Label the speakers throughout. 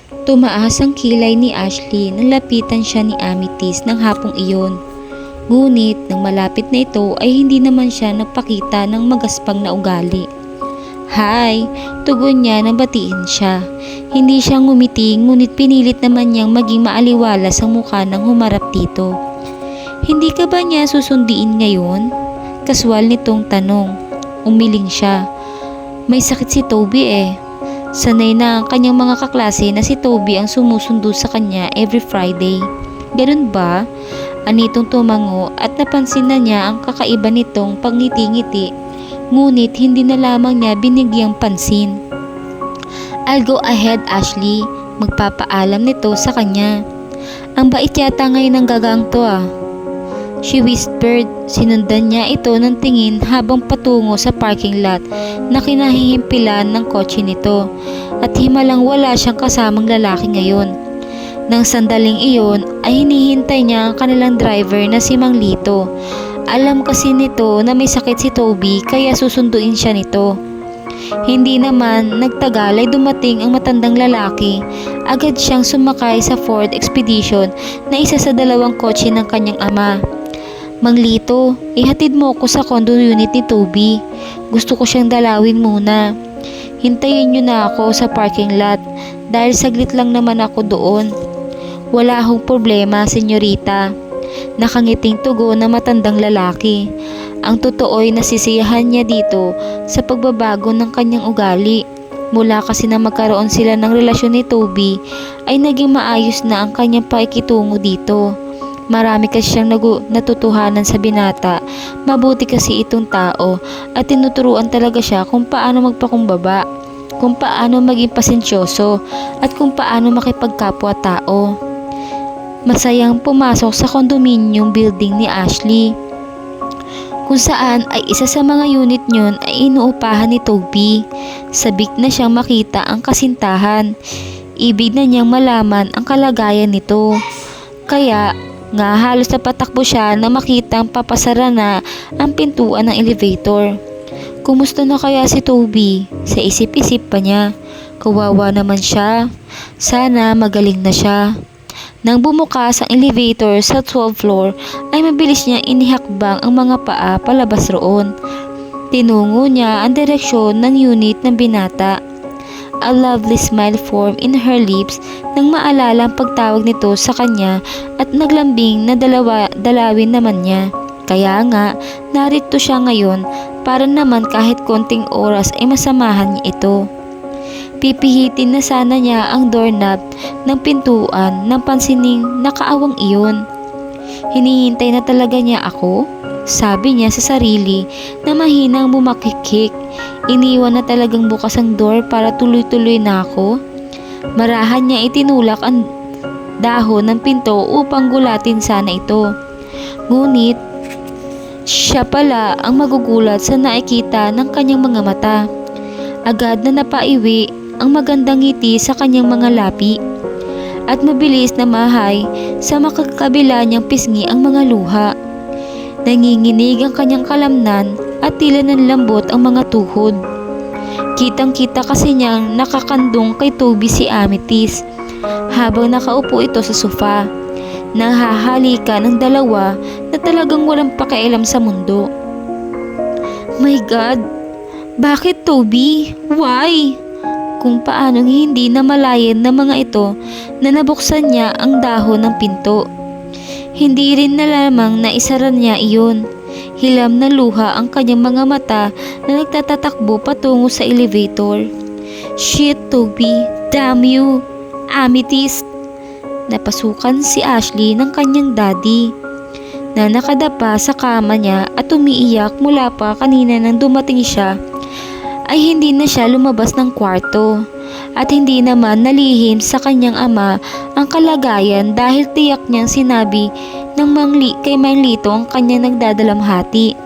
Speaker 1: Tumaas ang kilay ni Ashley nang lapitan siya ni Amethyst ng hapong iyon. Ngunit nang malapit na ito ay hindi naman siya nagpakita ng magaspang na ugali. "Hi!" Tugon niya nang batiin siya. Hindi siya ngumiti ngunit pinilit naman niyang maging maaliwalas ang mukha nang humarap dito. "Hindi ka ba niya susundiin ngayon?" Kaswal nitong tanong. Umiling siya. "May sakit si Toby eh." Sanay na ang kanyang mga kaklase na si Toby ang sumusundo sa kanya every Friday. "Ganun ba?" Anitong tumango at napansin na niya ang kakaiba nitong pangngiti-ngiti. Ngunit hindi na lamang niya binigyang pansin. "I'll go ahead, Ashley." Magpapaalam nito sa kanya. "Ang bait yata ngayon ng gagang to ah." She whispered. Sinundan niya ito ng tingin habang patungo sa parking lot na kinahihimpilan ng kotse nito at himalang wala siyang kasamang lalaki ngayon. Nang sandaling iyon ay hinihintay niya ang kanilang driver na si Mang Lito. Alam kasi nito na may sakit si Toby kaya susunduin siya nito. Hindi naman nagtagal ay dumating ang matandang lalaki. Agad siyang sumakay sa Ford Expedition na isa sa dalawang kotse ng kanyang ama. "Mang Lito, ihatid mo ko sa condo unit ni Toby. Gusto ko siyang dalawin muna. Hintayin niyo na ako sa parking lot dahil saglit lang naman ako doon." "Wala akong problema, senyorita." Nakangiting tugon ng matandang lalaki. Ang totoo'y nasisiyahan niya dito sa pagbabago ng kanyang ugali. Mula kasi na magkaroon sila ng relasyon ni Toby ay naging maayos na ang kanyang pakikitungo dito. Marami kasi siyang natutuhanan sa binata. Mabuti kasi itong tao at tinuturuan talaga siya kung paano magpakumbaba, kung paano maging pasensyoso at kung paano makipagkapwa-tao. Masayang pumasok sa condominium building ni Ashley, kung saan ay isa sa mga unit niyon ay inuupahan ni Toby. Sabik na siyang makita ang kasintahan. Ibig na niyang malaman ang kalagayan nito. Kaya nga halos napatakbo siya na makitang papasara na ang pintuan ng elevator. Kumusta na kaya si Toby? Sa isip-isip pa niya. Kawawa naman siya. Sana magaling na siya. Nang bumukas ang elevator sa 12th floor ay mabilis niya inihakbang ang mga paa palabas roon. Tinungo niya ang direksyon ng unit ng binata. A lovely smile formed in her lips nang maalala ang pagtawag nito sa kanya at naglambing na dalawin naman niya. Kaya nga, narito siya ngayon para naman kahit konting oras ay masamahan niya ito. Pipihitin na sana niya ang doorknob ng pintuan nang pansining nakaawang iyon. Hinihintay na talaga niya ako? Sabi niya sa sarili na mahinang bumakikik. Iniwan na talagang bukas ang door para tuloy-tuloy na ako. Marahan niya itinulak ang dahon ng pinto upang gulatin sana ito. Ngunit siya pala ang magugulat sa nakikita ng kanyang mga mata. Agad na napaiwi ang magandang ngiti sa kanyang mga lapi at mabilis na mahay sa makakabila niyang pisngi ang mga luha. Nanginginig ang kanyang kalamnan at tila ng lambot ang mga tuhod. Kitang-kita kasi niyang nakakandong kay Toby si Amethyst habang nakaupo ito sa sofa. Nahahalikan ng dalawa na talagang walang pakialam sa mundo. My God! Bakit Toby? Why? Kung paanong hindi namalayan ng mga ito na nabuksan niya ang dahon ng pinto. Hindi rin na lamang na isara niya iyon. Hilam na luha ang kanyang mga mata na nagtatatakbo patungo sa elevator. Shit, Toby! Damn you! Amethyst! Napasukan si Ashley ng kanyang daddy na nakadapa sa kama niya at umiiyak mula pa kanina nang dumating siya. Ay hindi na siya lumabas ng kwarto at hindi naman nalihim sa kanyang ama ang kalagayan dahil tiyak niyang sinabi ng kay Mang Lito ang kanyang nagdadalamhati.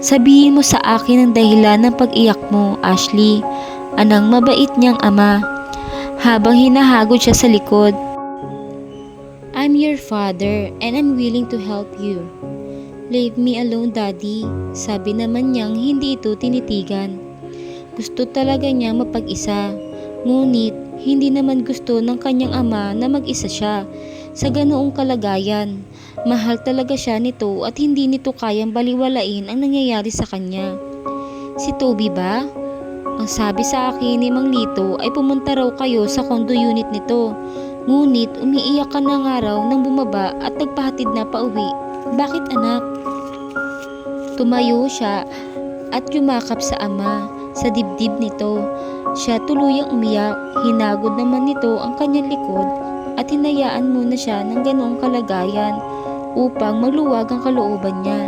Speaker 1: Sabihin mo sa akin ang dahilan ng pag-iyak mo, Ashley, anang mabait niyang ama. Habang hinahagod siya sa likod. I'm your father and I'm willing to help you. Leave me alone, Daddy. Sabi naman niyang hindi ito tinitigan. Gusto talaga niyang mapag-isa, ngunit hindi naman gusto ng kanyang ama na mag-isa siya sa ganoong kalagayan. Mahal talaga siya nito at hindi nito kayang baliwalain ang nangyayari sa kanya. Si Toby ba? Ang sabi sa akin ni Mang Lito ay pumunta raw kayo sa condo unit nito. Ngunit umiiyak ka na nga raw nang bumaba at nagpahatid na pauwi. Bakit anak? Tumayo siya at yumakap sa ama sa dibdib nito. Siya tuluyang umiyak. Hinagod naman nito ang kanyang likod at hinayaan muna siya ng ganoong kalagayan upang maluwag ang kalooban niya.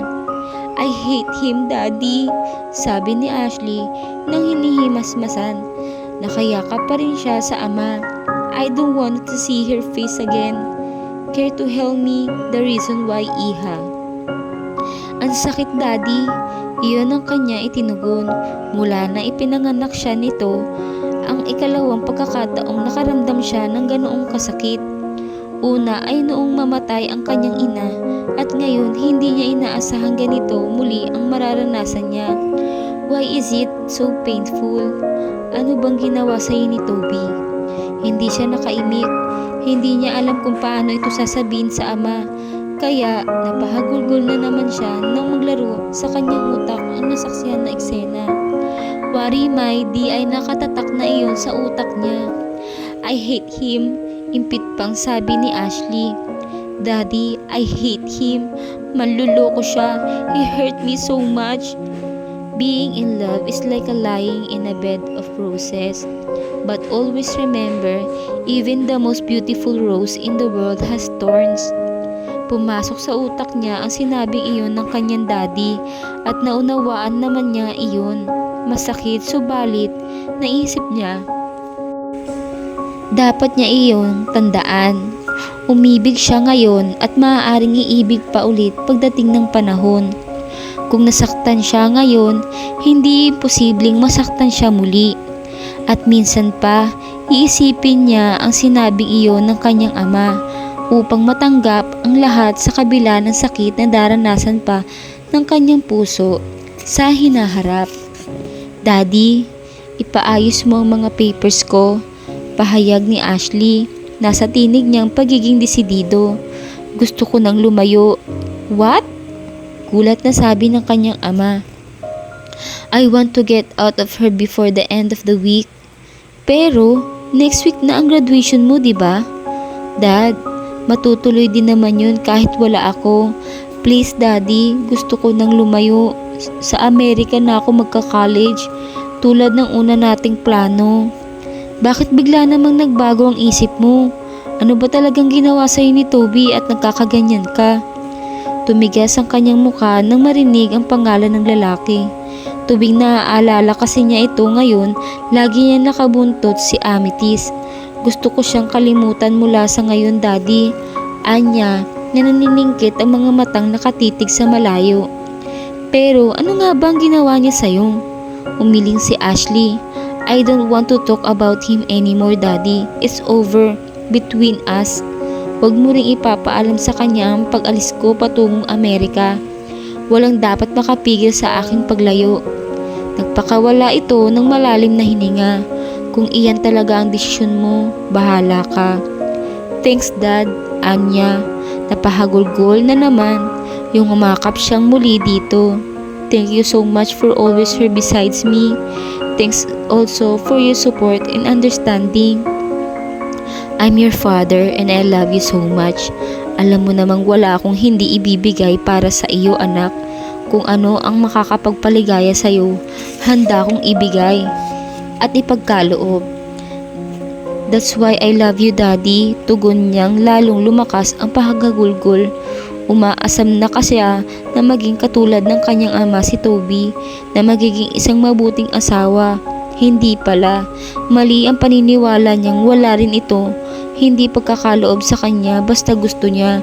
Speaker 1: I hate him, Daddy, sabi ni Ashley nang hinihimasmasan. Nakayakap pa rin siya sa ama. I don't want to see her face again. Care to tell me the reason why, Iha? Ang sakit, Daddy. Iyon ang kanya itinugon. Mula na ipinanganak siya nito, ang ikalawang pagkakataong nakaramdam siya ng ganoong kasakit. Una ay noong mamatay ang kanyang ina at ngayon hindi niya inaasahang ganito muli ang mararanasan niya. Why is it so painful? Ano bang ginawa sa ni Toby? Hindi siya nakaimik. Hindi niya alam kung paano ito sasabihin sa ama. Kaya napahagulgol na naman siya nang maglaro sa kanyang utak ang nasaksihan na eksena. Warimay di ay nakatatak na iyon sa utak niya. I hate him, impit pang sabi ni Ashley. Daddy, I hate him. Manluloko siya. He hurt me so much. Being in love is like a lying in a bed of roses. But always remember, even the most beautiful rose in the world has thorns. Pumasok sa utak niya ang sinabing iyon ng kanyang daddy at naunawaan naman niya iyon. Masakit subalit naisip niya. Dapat niya iyon tandaan. Umibig siya ngayon at maaaring iibig pa ulit pagdating ng panahon. Kung nasaktan siya ngayon, hindi imposibleng masaktan siya muli. At minsan pa, iisipin niya ang sinabing iyon ng kanyang ama upang matanggap ang lahat sa kabila ng sakit na daranasan pa ng kanyang puso sa hinaharap. Daddy, ipaayos mo ang mga papers ko, pahayag ni Ashley. Nasa tinig niyang pagiging desidido. Gusto ko nang lumayo. What? Gulat na sabi ng kanyang ama. I want to get out of her before the end of the week. Pero, next week na ang graduation mo, di ba? Dad, matutuloy din naman yun kahit wala ako. Please, Daddy, gusto ko nang lumayo. Sa Amerika na ako magka-college, tulad ng una nating plano. Bakit bigla namang nagbago ang isip mo? Ano ba talagang ginawa sa'yo ni Toby at nagkakaganyan ka? Tumigas ang kanyang mukha nang marinig ang pangalan ng lalaki. Tubing naaalala kasi niya ito ngayon, lagi niya nakabuntot si Amethyst. Gusto ko siyang kalimutan mula sa ngayon, Daddy. Anya, na naniningkit ang mga matang nakatitig sa malayo. Pero ano nga ba ang ginawa niya sa'yo? Umiling si Ashley. I don't want to talk about him anymore, Daddy. It's over between us. Huwag mo ring ipapaalam sa kanya ang pag-alis ko patungong Amerika. Walang dapat makapigil sa aking paglayo. Nagpakawala ito ng malalim na hininga. Kung iyan talaga ang desisyon mo, bahala ka. Thanks, Dad. Anya, napahagulgol na naman. Yung umakap siyang muli dito. Thank you so much for always here besides me. Thanks also for your support and understanding. I'm your father and I love you so much. Alam mo namang wala akong hindi ibibigay para sa iyo, anak. Kung ano ang makakapagpaligaya sa iyo, handa kong ibigay at ipagkaloob. That's why I love you, Daddy. Tugon niyang lalong lumakas ang pahagagulgol. Umaasam na kasi na maging katulad ng kanyang ama si Toby, na magiging isang mabuting asawa. Hindi pala. Mali ang paniniwala niyang wala rin ito. Hindi pagkakaloob sa kanya basta gusto niya.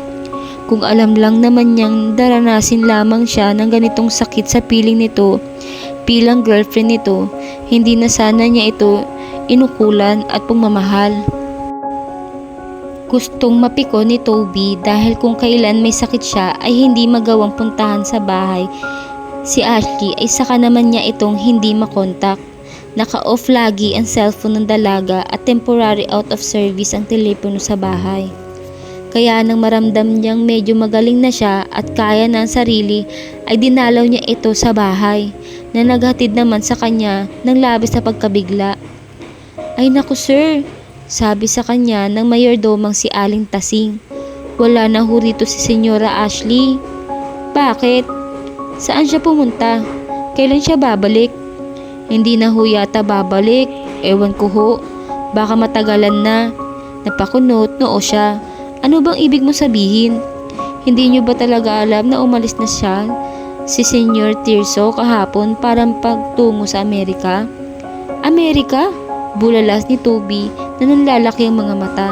Speaker 1: Kung alam lang naman niyang daranasin lamang siya ng ganitong sakit sa piling nito, bilang girlfriend nito, hindi na sana niya ito inukulan at pumamahal. Gustong mapiko ni Toby dahil kung kailan may sakit siya ay hindi magawang puntahan sa bahay. Si Ashley ay saka naman niya itong hindi makontak. Naka-off lagi ang cellphone ng dalaga at temporary out of service ang telepono sa bahay. Kaya nang maramdam niyang medyo magaling na siya at kaya na ang sarili, ay dinalaw niya ito sa bahay na naghatid naman sa kanya ng labis na pagkabigla. Ay naku sir, sabi sa kanya ng mayordomang si Aling Tasing. Wala na ho rito si Senyora Ashley. Bakit? Saan siya pumunta? Kailan siya babalik? Hindi na ho yata babalik. Ewan ko ho. Baka matagalan na. Napakunot noo siya. Ano bang ibig mo sabihin? Hindi niyo ba talaga alam na umalis na siya si Senyor Tirso kahapon para pagtungo sa Amerika? Amerika? Bulalas ni Toby na nanlalaki ang mga mata.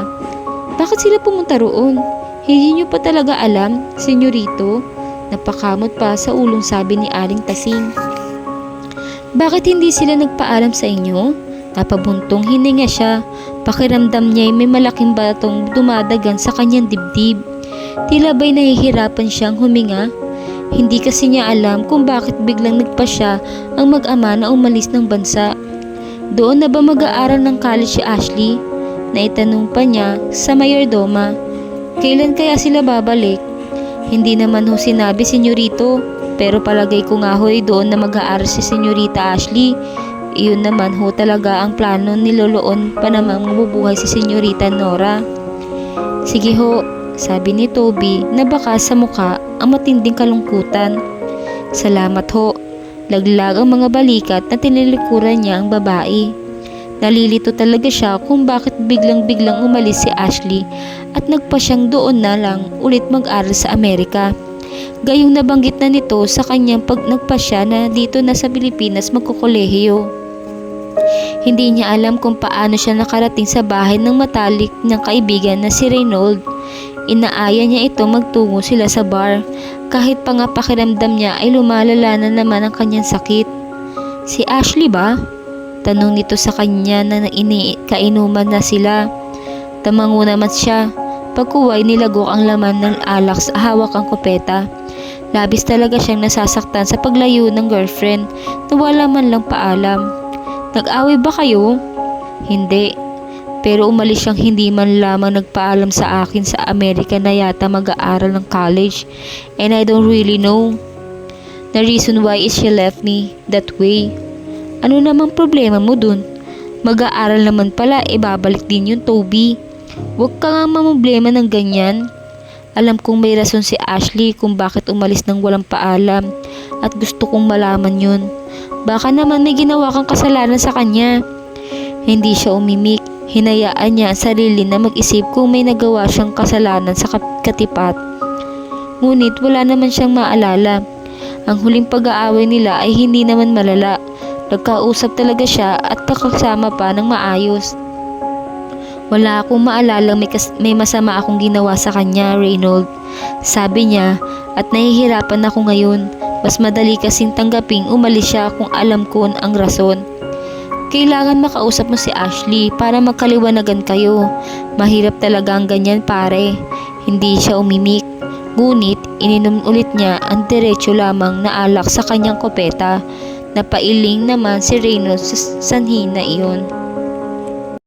Speaker 1: Bakit sila pumunta roon? Hindi niyo pa talaga alam, senyorito? Napakamot pa sa ulong sabi ni Aling Tasing. Bakit hindi sila nagpaalam sa inyo? Napabuntong hininga siya. Pakiramdam niya ay may malaking batong dumadagan sa kanyang dibdib. Tila ba'y nahihirapan siyang huminga? Hindi kasi niya alam kung bakit biglang nagpasya ang mag-ama na umalis ng bansa. Doon na ba mag-aaral ng college si Ashley? Naitanong pa niya sa mayordoma. Kailan kaya sila babalik? Hindi naman ho sinabi senyorito, pero palagay ko nga ho doon na mag-aaral si senyorita Ashley. Iyon naman ho talaga ang plano ni Loloon pa namang mabubuhay si senyorita Nora. Sige ho, sabi ni Toby na baka sa muka ang matinding kalungkutan. Salamat ho. Laglag ang mga balikat na tinilikuran niya ang babae. Nalilito talaga siya kung bakit biglang-biglang umalis si Ashley at nagpa siyang doon na lang ulit mag-aral sa Amerika. Gayong nabanggit na nito sa kanyang pag nagpasya na dito na sa Pilipinas magkukolehiyo. Hindi niya alam kung paano siya nakarating sa bahay ng matalik niyang kaibigan na si Reynold. Inaaya niya ito magtungo sila sa bar. Kahit pa nga pakiramdam niya ay lumalala na naman ang kanyang sakit. Si Ashley ba? Tanong nito sa kanya na kainuman na sila. Tamango naman siya. Pagkuway nilagok ang laman ng alak sa hawak ang kopeta. Labis talaga siyang nasasaktan sa paglayo ng girlfriend na wala man lang paalam. Nag-away ba kayo? Hindi. Pero umalis siyang hindi man lamang nagpaalam sa akin sa Amerika na yata mag-aaral ng college. And I don't really know the reason why she left me that way. Ano namang problema mo dun? Mag-aaral naman pala, babalik din yung Toby. Huwag ka nga mamblema ng ganyan. Alam kong may rason si Ashley kung bakit umalis ng walang paalam at gusto kong malaman yun. Baka naman may ginawa kang kasalanan sa kanya. Hindi siya umimik. Hinayaan niya ang sarili na mag-isip kung may nagawa siyang kasalanan sa katipat. Ngunit wala naman siyang maalala. Ang huling pag-aaway nila ay hindi naman malala. Nagkausap talaga siya at nakasama pa ng maayos. Wala akong maalalang may masama akong ginawa sa kanya, Reynold. Sabi niya at nahihirapan ako ngayon. Mas madali kasing tanggaping umalis siya kung alam ko ang rason. Kailangan makausap mo si Ashley para magkaliwanagan kayo. Mahirap talaga ang ganyan pare. Hindi siya umimik. Ngunit ininom ulit niya ang diretso lamang na alak sa kanyang kopeta. Napailing naman si Reynolds sa sanhi na iyon.